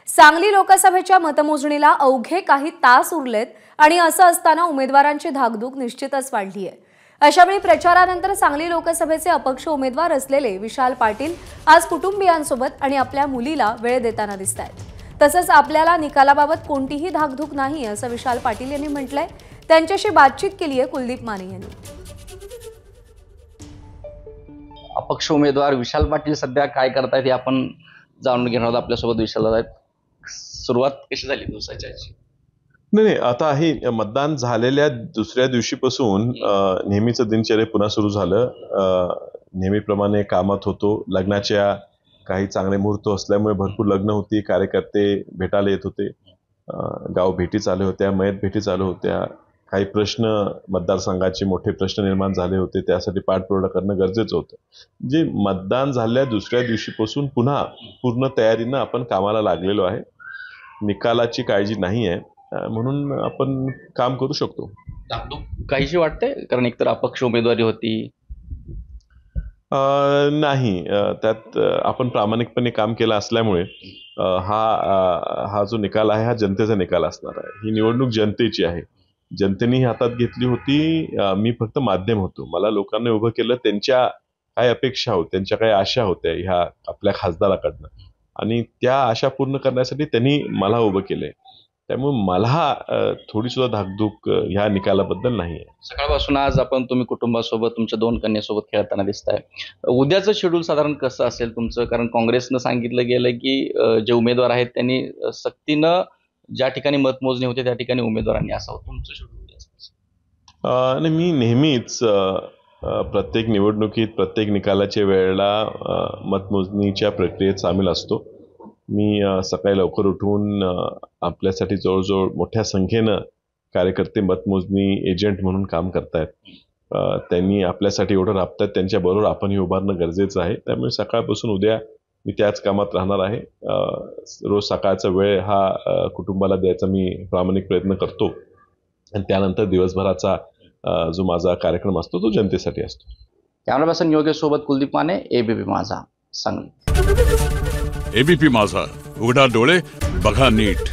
सांगली लोकसभेच्या मतमोजणीला अवघे काही तास उरलेत आणि असं असताना उमेदवारांची धाकधूक निश्चितच वाढली आहे। अशावेळी प्रचारानंतर सांगली लोकसभेचे अपक्ष उमेदवार असलेले विशाल पाटील आज कुटुंबियांसोबत आणि आपल्या मुलीला वेळ देताना दिसतायत। तसंच आपल्याला निकालाबाबत कोणतीही धाकधूक नाही असं विशाल पाटील यांनी म्हटलंय। त्यांच्याशी बातचीत केली आहे कुलदीप माने यांनी। अपक्ष उमेदवार विशाल पाटील सध्या काय करतायत हे आपण जाणून घेणार आहोत। आपल्यासोबत विशाल आहेत। सुरुवात कशी झाली दिवसाची? नाही, आता हे मतदान झालेल्या दुसऱ्या दिवशीपासून नेहमीचं दिनचर्या पुन्हा सुरू झालं। नेहमीप्रमाणे कामात होतो। लग्नाच्या काही चांगले मुहूर्त असल्यामुळे भरपूर लग्न होती, कार्यकर्ते भेटायला येत होते, गाव भेटी चालू होत्या, मयत भेटी चालू होत्या, काही प्रश्न मतदारसंघाचे मोठे प्रश्न निर्माण झाले होते, त्यासाठी पाठपुरावा करणं गरजेचं होतं। जे मतदान झाल्या दुसऱ्या दिवशीपासून पुन्हा पूर्ण तयारीनं आपण कामाला लागलेलो आहे। निकालाची काळजी नाही आहे, म्हणून आपण काम करू शकतो। काहीशी वाटते कारण एकतर अपक्ष उमेदवारी होती। नाही, त्यात आपण प्रामाणिकपणे काम केलं असल्यामुळे हा जो निकाल आहे हा जनतेचा निकाल असणार आहे। ही निवडणूक जनतेची आहे, जनतेने ही हातात घेतली होती। मी फक्त माध्यम होतो। मला लोकांनी उभं केलं, त्यांच्या काय अपेक्षा होत्या, त्यांच्या काय आशा होत्या ह्या आपल्या खासदाराकडनं, आणि त्या आशा पूर्ण करण्यासाठी त्यांनी मला उभं केलंय। त्यामुळे मला थोडी सुद्धा धाकधूक ह्या निकालाबद्दल नाही आहे। सकाळपासून आज तुम्ही कुटुंबासोबत तुमच्या 2 कन्यासोबत खेळताना दिसताय। उद्याचं शेड्यूल साधारण कसं असेल तुमचं? कारण काँग्रेसनं सांगितलं गेलं की जे उमेदवार आहेत त्यांनी सक्तीनं ज्या ठिकाणी मतमोजणी होते त्या ठिकाणी उमेदवारांनी असावं। तुमचं शेड्यूल? नाही, मी नेहमीच प्रत्येक निवडणुकीत प्रत्येक निकालाच्या वेळेला मतमोजणीच्या प्रक्रियेत सामील असतो। मी सकाळी लवकर उठून आपल्यासाठी जवळजवळ मोठ्या संख्येनं कार्यकर्ते मतमोजणी एजंट म्हणून काम करतायत। त्यांनी आपल्यासाठी एवढं राबतात, त्यांच्याबरोबर आपणही उभारणं गरजेचं आहे। त्यामुळे सकाळपासून उद्या मी त्याच कामात राहणार आहे। रोज सकाळचा वेळ हा कुटुंबाला द्यायचा मी प्रामाणिक प्रयत्न करतो, आणि त्यानंतर दिवसभराचा जो माझा कार्यक्रम असतो तो जनतेसाठी असतो। कॅमेरा पर्सन योगेश सोबत कुलदीप माने, एबीपी माझा, सांगली। एबीपी माझा, उघडा डोळे बघा नीट।